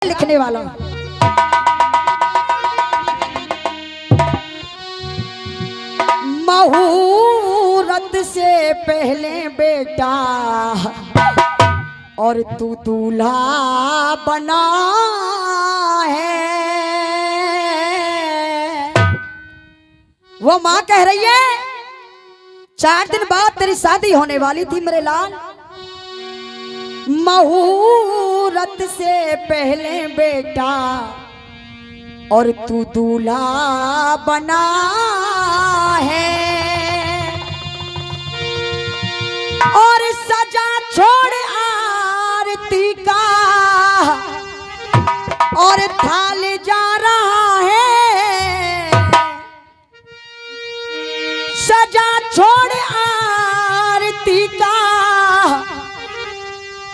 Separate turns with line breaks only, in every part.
लिखने वाला मुहूर्त से पहले बेटा और तू दूल्हा बना है। वो माँ कह रही है 4 दिन बाद तेरी शादी होने वाली थी मेरे लाल। मुहूर्त से पहले बेटा और तू दूल्हा बना है। और सजा छोड़ आरती का और थाल जा रहा है। सजा छोड़ आरती का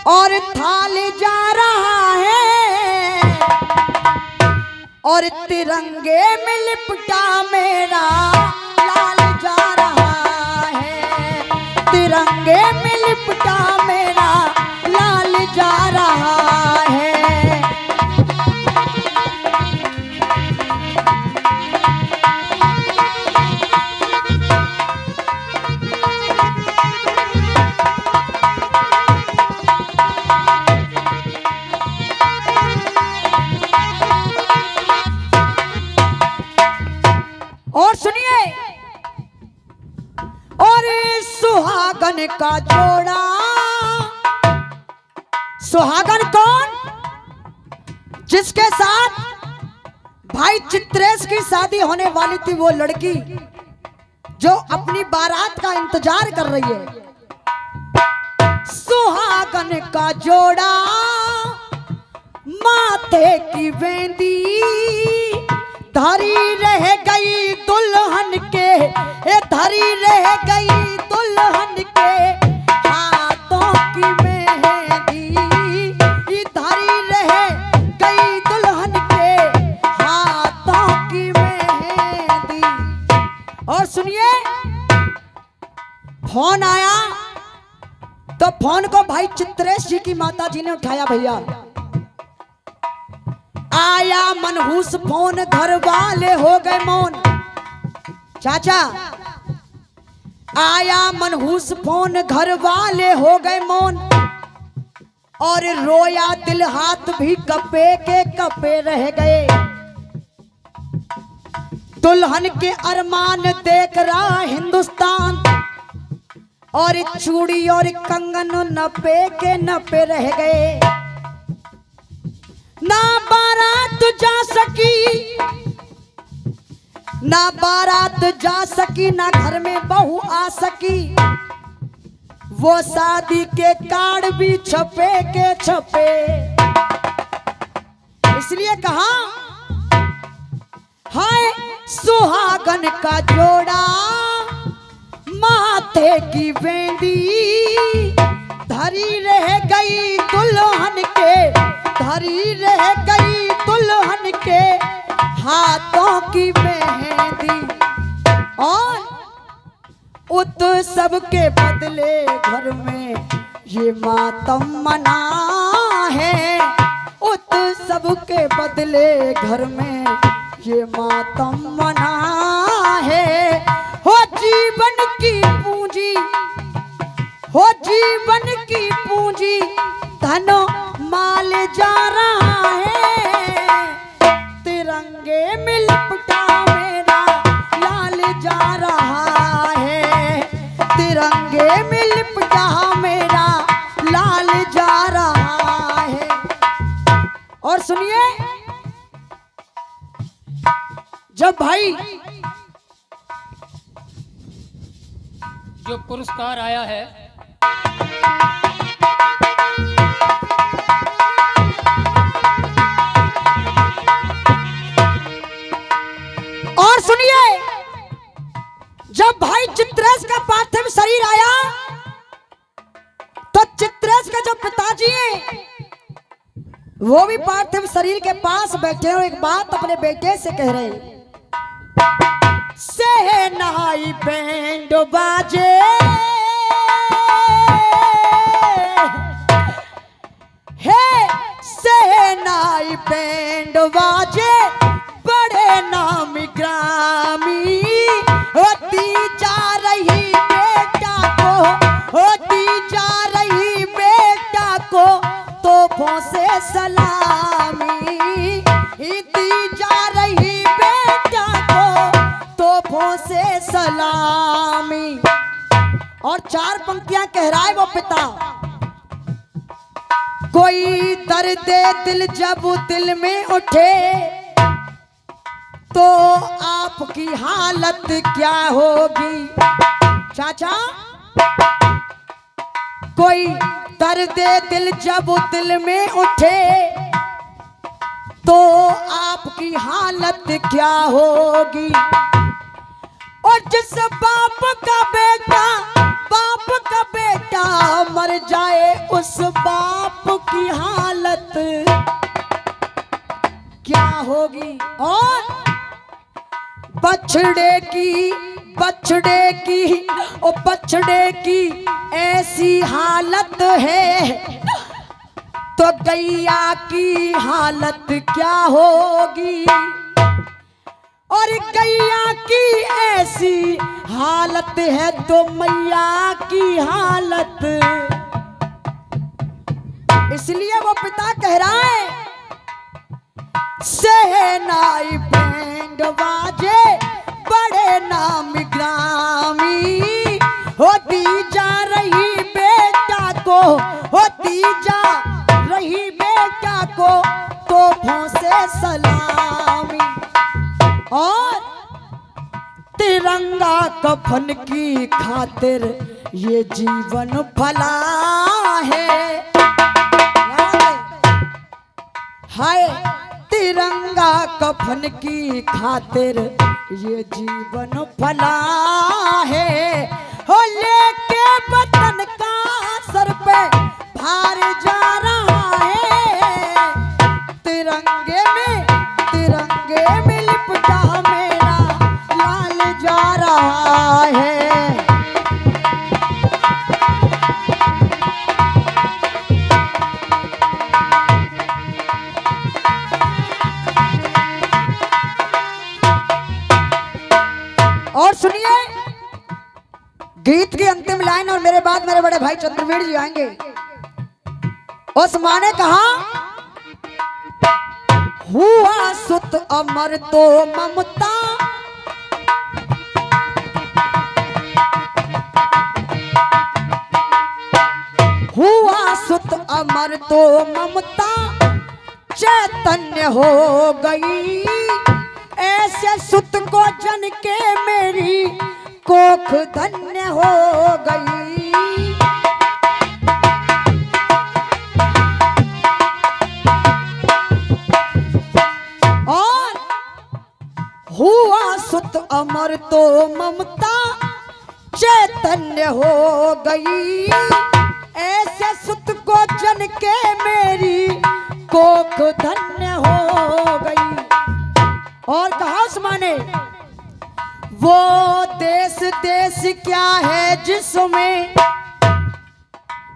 और थाल जा रहा है। और तिरंगे में लिपटा मेरा लाल जा रहा है। तिरंगे में लिपटा मेरा लाल जा रहा है। और सुनिए, और सुहागन का जोड़ा। सुहागन कौन? जिसके साथ भाई चित्रेश की शादी होने वाली थी, वो लड़की जो अपनी बारात का इंतजार कर रही है। सुहागन का जोड़ा, माथे की बेंदी धरी रह गई दुल्हन के, धरी रह गई दुल्हन के हाथों की मेहंदी। धरी रह गई दुल्हन के हाथों की मेहंदी। और सुनिए, फोन आया तो फोन को भाई चित्रेश जी की माता जी ने उठाया। भैया आया मनहूस फोन, घर वाले हो गए मौन। चाचा आया मनहूस फोन, घर वाले हो गए मौन। और रोया दिल, हाथ भी कपे के कपे रह गए। दुल्हन के अरमान देख रहा हिंदुस्तान। और चूड़ी और कंगन नपे के नपे रह गए। ना बारात जा सकी, ना बारात जा सकी, ना घर में बहू आ सकी। वो शादी के कार्ड भी छपे के छपे। इसलिए कहा हाय सुहागन का जोड़ा, माथे की बेंदी धरी रह गई दुल्हन के, धरी रह गई दुल्हन के हाथों की मेहंदी। और उत्सव के बदले घर में ये मातम मना है। उत्सव के बदले घर में ये मातम मना है। हो जीवन की पूंजी, हो जीवन की पूंजी धनो माल जा रहा है। तिरंगे में लिपटा मेरा लाल जा रहा है। तिरंगे में लिपटा मेरा लाल जा रहा है। और सुनिए, जब भाई
जो पुरस्कार आया है
और सुनिए, जब भाई चित्रेश का पार्थिव शरीर आया तो चित्रेश के जो पिताजी हैं वो भी पार्थिव शरीर के पास बैठे और एक बात अपने बेटे से कह रहे। सहनाई बैंड बाजे, हे सहनाई शहनाई बैंड बाजे बड़े नामी ग्रामी, होती जा रही बेटा को, होती जा रही बेटा को तोपों से सलामी, दी जा रही बेटा को तोपों से सलामी। और 4 पंक्तियां कह रहा है वो पिता, कोई दर्द दिल जब दिल में उठे तो आपकी हालत क्या होगी। चाचा, कोई दर्द दिल जब दिल में उठे तो आपकी हालत क्या होगी। और जिस बाप का बेटा मर जाए उस बाप की हालत क्या होगी। और बछड़े की ऐसी हालत है तो गैया की हालत क्या होगी। और गैया की ऐसी हालत है तो मैया की हालत। इसलिए वो पिता कह रहा है, शहनाई बैंड बाजे बड़े नामी ग्रामी, होती जा रही बेटा को, होती जा रही बेटा को तोपों से सलामी। और तिरंगा कफन की खातिर ये जीवन भला है। हाय तिरंगा कफन की खातिर ये जीवन भला है। हो लेके वतन का सर पे भार जा रहा है, तिरंगे में लिपटा मेरा लाल जा रहा है। और सुनिए गीत की अंतिम लाइन, और मेरे बाद मेरे बड़े भाई चंद्रवीर जी आएंगे। उस माँ ने कहा, हुआ सुत अमर तो ममता, हुआ सुत अमर तो ममता चैतन्य हो गई। ऐसे सुत को जन के मेरी कोख धन्य हो गई। और हुआ सुत अमर तो ममता चैतन्य हो गई। ऐसे सुत को जन के मेरी कोख धन्य हो गई। और कहा उस माँ ने, वो देश क्या है जिसमें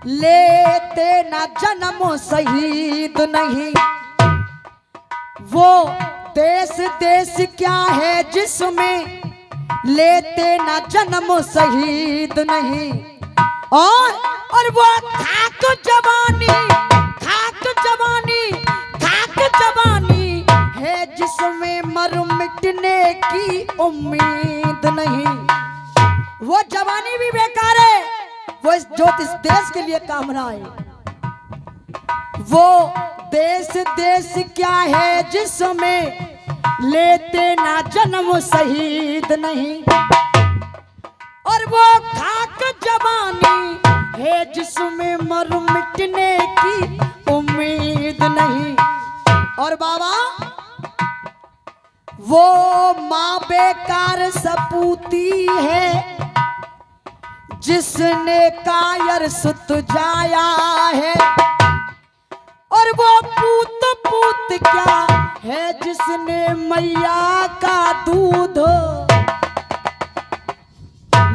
लेते ना जन्म शहीद नहीं। वो देश क्या है जिसमें लेते ना जन्म शहीद नहीं। और वो खाक जवानी है जिसमें मर मिटने की उम्मीद नहीं। वो जवानी भी बेकार है, वो जो इस देश के लिए काम रहा है। वो देश क्या है जिसमें लेते ना जन्म शहीद नहीं। और वो खाक जवानी है जिसमें मर मिटने की उम्मीद नहीं। और बाबा, वो माँ बेकार सपूती है जिसने कायर सुत जाया है। और वो पूत क्या है जिसने मैया का दूध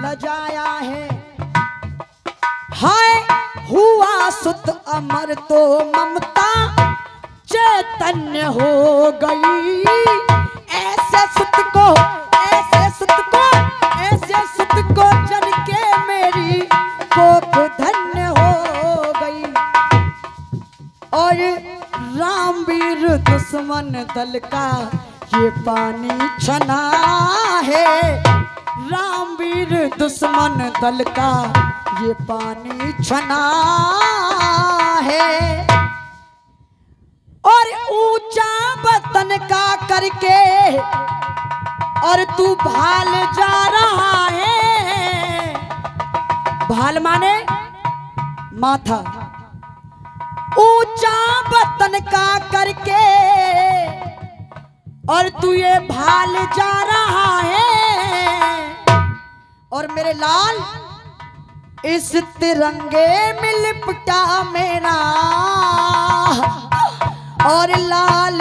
लजाया है। हाय हुआ सुत अमर तो ममता तन्य हो गई। ऐसे सुत को, ऐसे सुत को, ऐसे सुत को जन के मेरी कोख धन्य हो गई। और रामवीर दुश्मन दल का ये पानी छना है, रामवीर दुश्मन दल का ये पानी छना है। और ऊंचा वतन का करके और तू भाल जा रहा है। भाल माने माथा। ऊंचा वतन का करके और तू ये भाल जा रहा है। और मेरे लाल इस तिरंगे में लिपटा मेरा और लाल